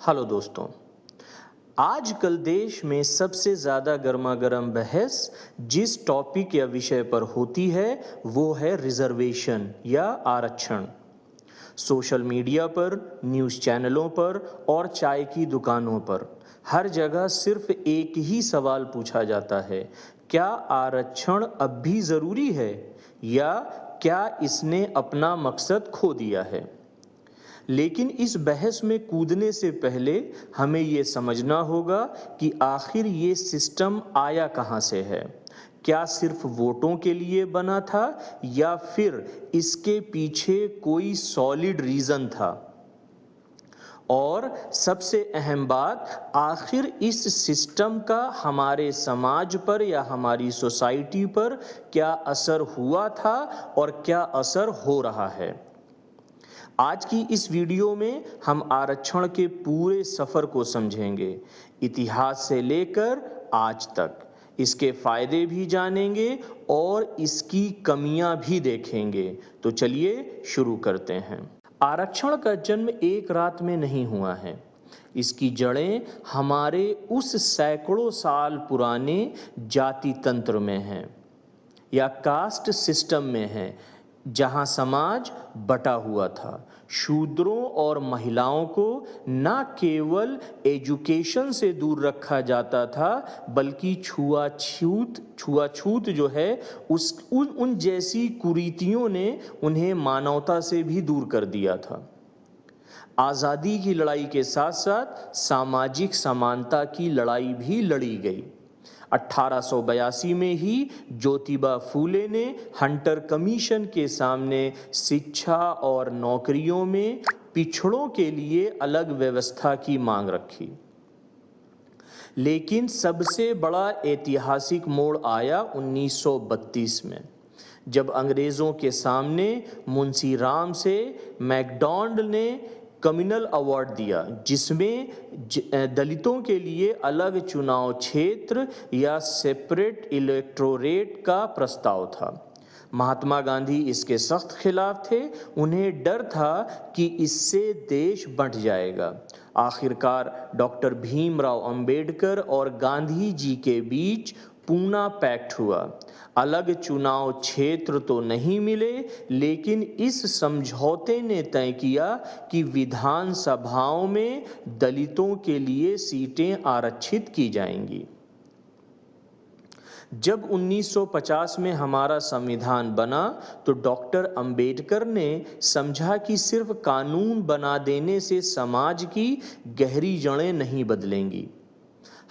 Hello दोस्तों। आजकल देश में सबसे ज़्यादा गर्मागर्म बहस जिस टॉपिक या विषय पर होती है वो है रिजर्वेशन या आरक्षण। सोशल मीडिया पर, न्यूज़ चैनलों पर और चाय की दुकानों पर हर जगह सिर्फ एक ही सवाल पूछा जाता है, क्या आरक्षण अब भी ज़रूरी है या क्या इसने अपना मकसद खो दिया है। लेकिन इस बहस में कूदने से पहले हमें ये समझना होगा कि आखिर ये सिस्टम आया कहाँ से है। क्या सिर्फ वोटों के लिए बना था या फिर इसके पीछे कोई सॉलिड रीज़न था। और सबसे अहम बात, आखिर इस सिस्टम का हमारे समाज पर या हमारी सोसाइटी पर क्या असर हुआ था और क्या असर हो रहा है। आज की इस वीडियो में हम आरक्षण के पूरे सफ़र को समझेंगे, इतिहास से लेकर आज तक। इसके फायदे भी जानेंगे और इसकी कमियां भी देखेंगे। तो चलिए शुरू करते हैं। आरक्षण का जन्म एक रात में नहीं हुआ है। इसकी जड़ें हमारे उस सैकड़ों साल पुराने जाति तंत्र में हैं या कास्ट सिस्टम में है, जहां समाज बटा हुआ था। शूद्रों और महिलाओं को न केवल एजुकेशन से दूर रखा जाता था, बल्कि छुआछूत जो है उन जैसी कुरीतियों ने उन्हें मानवता से भी दूर कर दिया था। आज़ादी की लड़ाई के साथ साथ सामाजिक समानता की लड़ाई भी लड़ी गई। 1882 में ही ज्योतिबा फूले ने हंटर कमीशन के सामने शिक्षा और नौकरियों में पिछड़ों के लिए अलग व्यवस्था की मांग रखी। लेकिन सबसे बड़ा ऐतिहासिक मोड़ आया 1932 में, जब अंग्रेज़ों के सामने मुंशी राम से मैकडॉनल्ड ने कम्युनल अवार्ड दिया, जिसमें दलितों के लिए अलग चुनाव क्षेत्र या सेपरेट इलेक्टोरेट का प्रस्ताव था। महात्मा गांधी इसके सख्त खिलाफ थे। उन्हें डर था कि इससे देश बंट जाएगा। आखिरकार डॉक्टर भीमराव अंबेडकर और गांधी जी के बीच पूना पैक्ट हुआ। अलग चुनाव क्षेत्र तो नहीं मिले, लेकिन इस समझौते ने तय किया कि विधानसभाओं में दलितों के लिए सीटें आरक्षित की जाएंगी। जब 1950 में हमारा संविधान बना तो डॉक्टर अंबेडकर ने समझा कि सिर्फ कानून बना देने से समाज की गहरी जड़ें नहीं बदलेंगी।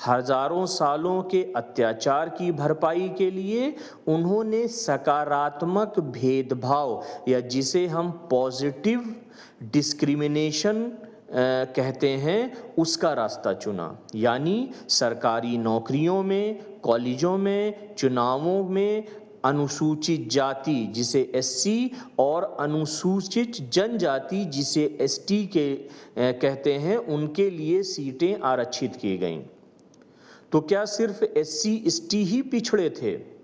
हजारों सालों के अत्याचार की भरपाई के लिए उन्होंने सकारात्मक भेदभाव या जिसे हम पॉजिटिव डिस्क्रिमिनेशन कहते हैं, उसका रास्ता चुना। यानी सरकारी नौकरियों में, कॉलेजों में, चुनावों में अनुसूचित जाति जिसे एससी और अनुसूचित जनजाति जिसे एसटी के कहते हैं, उनके लिए सीटें आरक्षित की गईं। तो क्या सिर्फ एससी एसटी ही पिछड़े थे?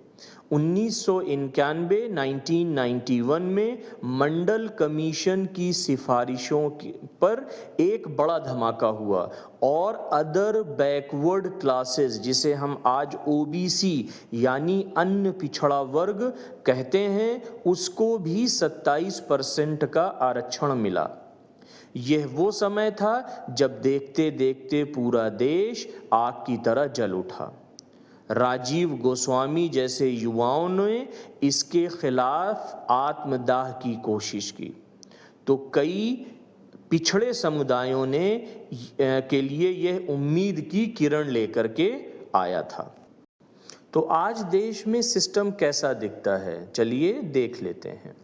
1991 में मंडल कमीशन की सिफारिशों पर एक बड़ा धमाका हुआ और अदर बैकवर्ड क्लासेस, जिसे हम आज ओबीसी यानी अन्य पिछड़ा वर्ग कहते हैं, उसको भी 27% का आरक्षण मिला। यह वो समय था जब देखते देखते पूरा देश आग की तरह जल उठा। राजीव गोस्वामी जैसे युवाओं ने इसके खिलाफ आत्मदाह की कोशिश की, तो कई पिछड़े समुदायों ने के लिए यह उम्मीद की किरण लेकर के आया था। तो आज देश में सिस्टम कैसा दिखता है, चलिए देख लेते हैं।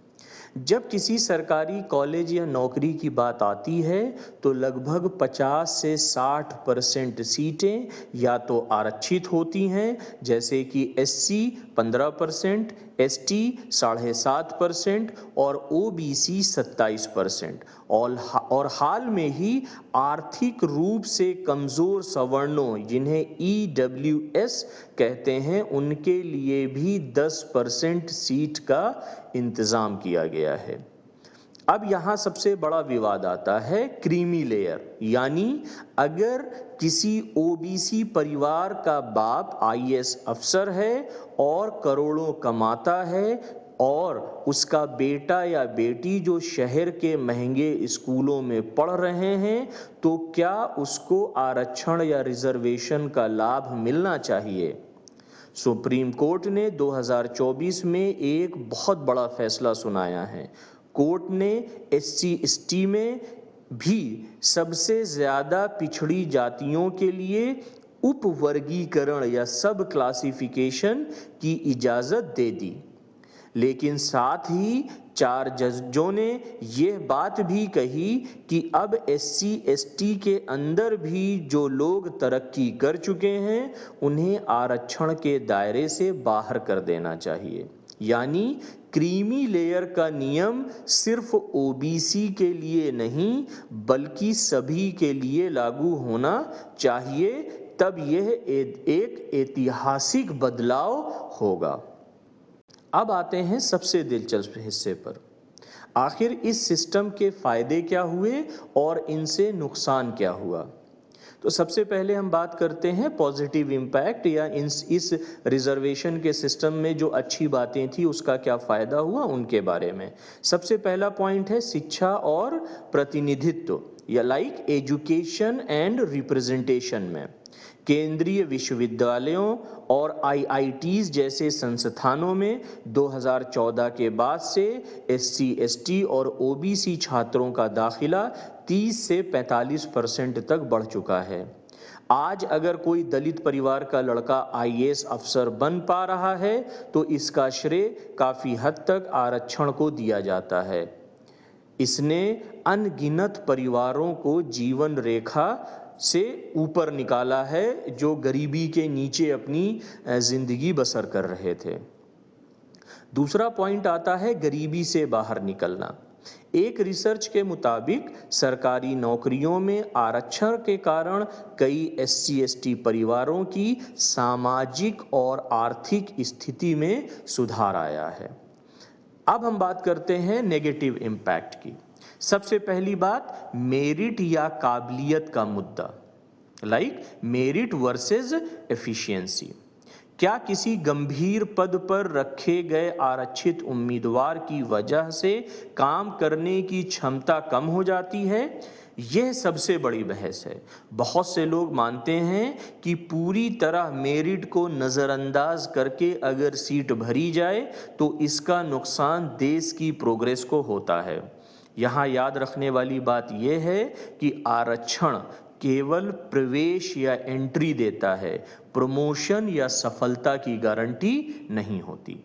जब किसी सरकारी कॉलेज या नौकरी की बात आती है तो लगभग 50 से 60% सीटें या तो आरक्षित होती हैं, जैसे कि एससी 15%, एसटी 7.5% और ओबीसी 27%। और हाल में ही आर्थिक रूप से कमज़ोर सवर्णों, जिन्हें ईडब्ल्यूएस कहते हैं, उनके लिए भी 10% सीट का इंतज़ाम किया गया है। अब यहाँ सबसे बड़ा विवाद आता है क्रीमी लेयर, यानी अगर किसी ओबीसी परिवार का बाप आईएएस अफसर है और करोड़ों कमाता है और उसका बेटा या बेटी जो शहर के महंगे स्कूलों में पढ़ रहे हैं, तो क्या उसको आरक्षण या रिजर्वेशन का लाभ मिलना चाहिए? सुप्रीम कोर्ट ने 2024 में एक बहुत बड़ा फैसला सुनाया है। कोर्ट ने एससी एसटी में भी सबसे ज्यादा पिछड़ी जातियों के लिए उपवर्गीकरण या सब क्लासिफिकेशन की इजाजत दे दी, लेकिन साथ ही 4 जजों ने यह बात भी कही कि अब एससी एसटी के अंदर भी जो लोग तरक्की कर चुके हैं उन्हें आरक्षण के दायरे से बाहर कर देना चाहिए। यानी क्रीमी लेयर का नियम सिर्फ ओबीसी के लिए नहीं बल्कि सभी के लिए लागू होना चाहिए, तब यह एक ऐतिहासिक बदलाव होगा। अब आते हैं सबसे दिलचस्प हिस्से पर। आखिर इस सिस्टम के फायदे क्या हुए और इनसे नुकसान क्या हुआ? तो सबसे पहले हम बात करते हैं पॉजिटिव इम्पैक्ट या इस रिजर्वेशन के सिस्टम में जो अच्छी बातें थी उसका क्या फ़ायदा हुआ उनके बारे में। सबसे पहला पॉइंट है शिक्षा और प्रतिनिधित्व या लाइक एजुकेशन एंड रिप्रेजेंटेशन में। केंद्रीय विश्वविद्यालयों और आईआईटीज जैसे संस्थानों में 2014 के बाद से एससी एसटी और ओबीसी छात्रों का दाखिला 30 से 45% तक बढ़ चुका है। आज अगर कोई दलित परिवार का लड़का आईएएस अफसर बन पा रहा है तो इसका श्रेय काफ़ी हद तक आरक्षण को दिया जाता है। इसने अनगिनत परिवारों को जीवन रेखा से ऊपर निकाला है जो गरीबी के नीचे अपनी जिंदगी बसर कर रहे थे। दूसरा पॉइंट आता है गरीबी से बाहर निकलना। एक रिसर्च के मुताबिक सरकारी नौकरियों में आरक्षण के कारण कई एससी एसटी परिवारों की सामाजिक और आर्थिक स्थिति में सुधार आया है। अब हम बात करते हैं नेगेटिव इम्पैक्ट की। सबसे पहली बात मेरिट या काबिलियत का मुद्दा, लाइक मेरिट वर्सेस एफिशिएंसी। क्या किसी गंभीर पद पर रखे गए आरक्षित उम्मीदवार की वजह से काम करने की क्षमता कम हो जाती है? यह सबसे बड़ी बहस है। बहुत से लोग मानते हैं कि पूरी तरह मेरिट को नज़रअंदाज करके अगर सीट भरी जाए तो इसका नुकसान देश की प्रोग्रेस को होता है। यहाँ याद रखने वाली बात यह है कि आरक्षण केवल प्रवेश या एंट्री देता है, प्रमोशन या सफलता की गारंटी नहीं होती।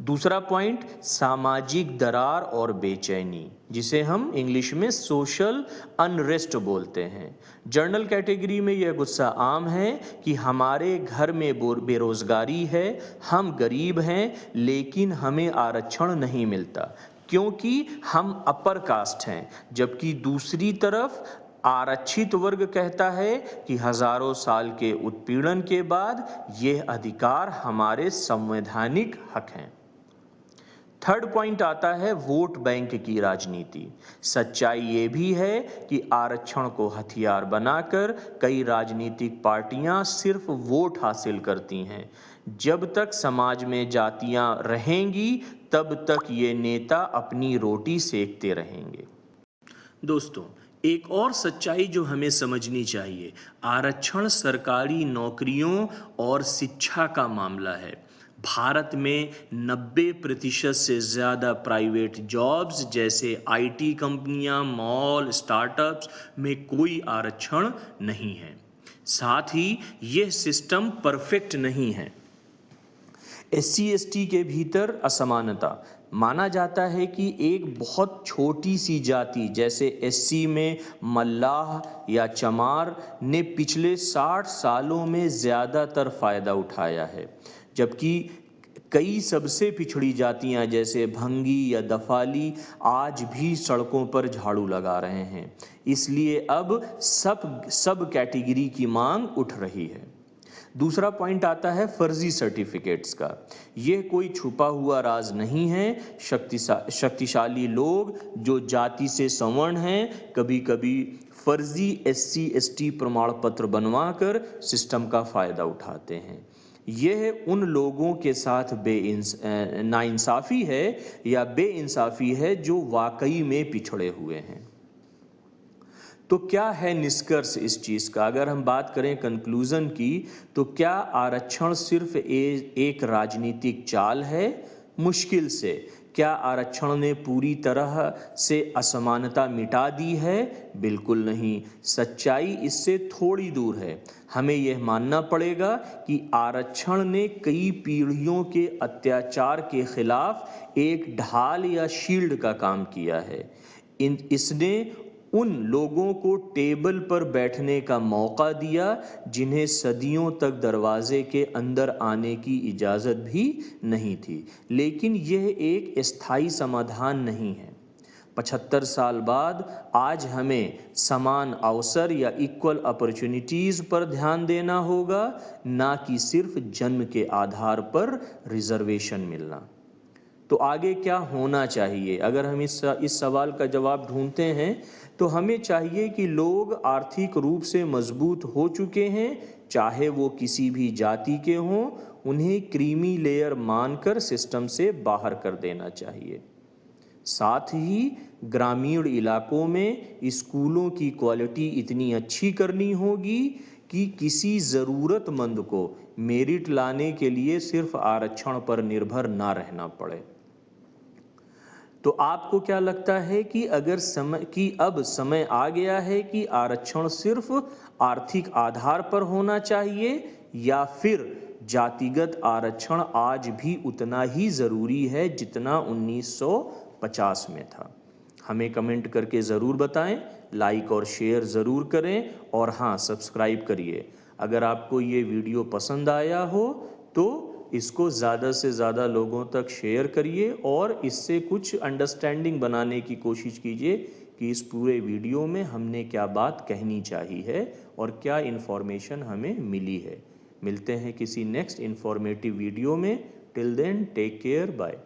दूसरा पॉइंट सामाजिक दरार और बेचैनी, जिसे हम इंग्लिश में सोशल अनरेस्ट बोलते हैं। जर्नल कैटेगरी में यह गुस्सा आम है कि हमारे घर में बेरोजगारी है, हम गरीब हैं लेकिन हमें आरक्षण नहीं मिलता क्योंकि हम अपर कास्ट हैं, जबकि दूसरी तरफ आरक्षित वर्ग कहता है कि हजारों साल के उत्पीड़न के बाद यह अधिकार हमारे संवैधानिक हक हैं। थर्ड पॉइंट आता है वोट बैंक की राजनीति। सच्चाई ये भी है कि आरक्षण को हथियार बनाकर कई राजनीतिक पार्टियां सिर्फ वोट हासिल करती हैं। जब तक समाज में जातियां रहेंगी तब तक ये नेता अपनी रोटी सेकते रहेंगे। दोस्तों, एक और सच्चाई जो हमें समझनी चाहिए, आरक्षण सरकारी नौकरियों और शिक्षा का मामला है। भारत में 90% से ज़्यादा प्राइवेट जॉब्स जैसे आईटी कंपनियां, मॉल, स्टार्टअप्स में कोई आरक्षण नहीं है। साथ ही यह सिस्टम परफेक्ट नहीं है। एससी एसटी के भीतर असमानता माना जाता है कि एक बहुत छोटी सी जाति जैसे एससी में मल्लाह या चमार ने पिछले 60 सालों में ज़्यादातर फ़ायदा उठाया है, जबकि कई सबसे पिछड़ी जातियां जैसे भंगी या दफाली आज भी सड़कों पर झाड़ू लगा रहे हैं। इसलिए अब सब कैटेगरी की मांग उठ रही है। दूसरा पॉइंट आता है फर्जी सर्टिफिकेट्स का। यह कोई छुपा हुआ राज नहीं है। शक्तिशाली लोग जो जाति से सवर्ण हैं कभी कभी फर्जी SC ST प्रमाण पत्र बनवाकर सिस्टम का फायदा उठाते हैं। यह उन लोगों के साथ नाइंसाफी है या बेइंसाफी है जो वाकई में पिछड़े हुए हैं। तो क्या है निष्कर्ष इस चीज़ का? अगर हम बात करें कंक्लूजन की, तो क्या आरक्षण सिर्फ एक राजनीतिक चाल है? मुश्किल से। क्या आरक्षण ने पूरी तरह से असमानता मिटा दी है? बिल्कुल नहीं। सच्चाई इससे थोड़ी दूर है। हमें यह मानना पड़ेगा कि आरक्षण ने कई पीढ़ियों के अत्याचार के खिलाफ एक ढाल या शील्ड का काम किया है। इसने उन लोगों को टेबल पर बैठने का मौका दिया जिन्हें सदियों तक दरवाजे के अंदर आने की इजाज़त भी नहीं थी। लेकिन यह एक स्थायी समाधान नहीं है। 75 साल बाद आज हमें समान अवसर या इक्वल अपॉर्चुनिटीज़ पर ध्यान देना होगा, ना कि सिर्फ जन्म के आधार पर रिजर्वेशन मिलना। तो आगे क्या होना चाहिए? अगर हम इस सवाल का जवाब ढूंढते हैं तो हमें चाहिए कि लोग आर्थिक रूप से मजबूत हो चुके हैं, चाहे वो किसी भी जाति के हों, उन्हें क्रीमी लेयर मानकर सिस्टम से बाहर कर देना चाहिए। साथ ही ग्रामीण इलाकों में स्कूलों की क्वालिटी इतनी अच्छी करनी होगी कि किसी ज़रूरतमंद को मेरिट लाने के लिए सिर्फ आरक्षण पर निर्भर ना रहना पड़े। तो आपको क्या लगता है कि अब समय आ गया है कि आरक्षण सिर्फ आर्थिक आधार पर होना चाहिए, या फिर जातिगत आरक्षण आज भी उतना ही ज़रूरी है जितना 1950 में था? हमें कमेंट करके ज़रूर बताएं, लाइक और शेयर ज़रूर करें, और हाँ, सब्सक्राइब करिए। अगर आपको ये वीडियो पसंद आया हो तो इसको ज़्यादा से ज़्यादा लोगों तक शेयर करिए और इससे कुछ अंडरस्टैंडिंग बनाने की कोशिश कीजिए कि इस पूरे वीडियो में हमने क्या बात कहनी चाहिए है और क्या इन्फॉर्मेशन हमें मिली है। मिलते हैं किसी नेक्स्ट इन्फॉर्मेटिव वीडियो में। Till then take care, bye.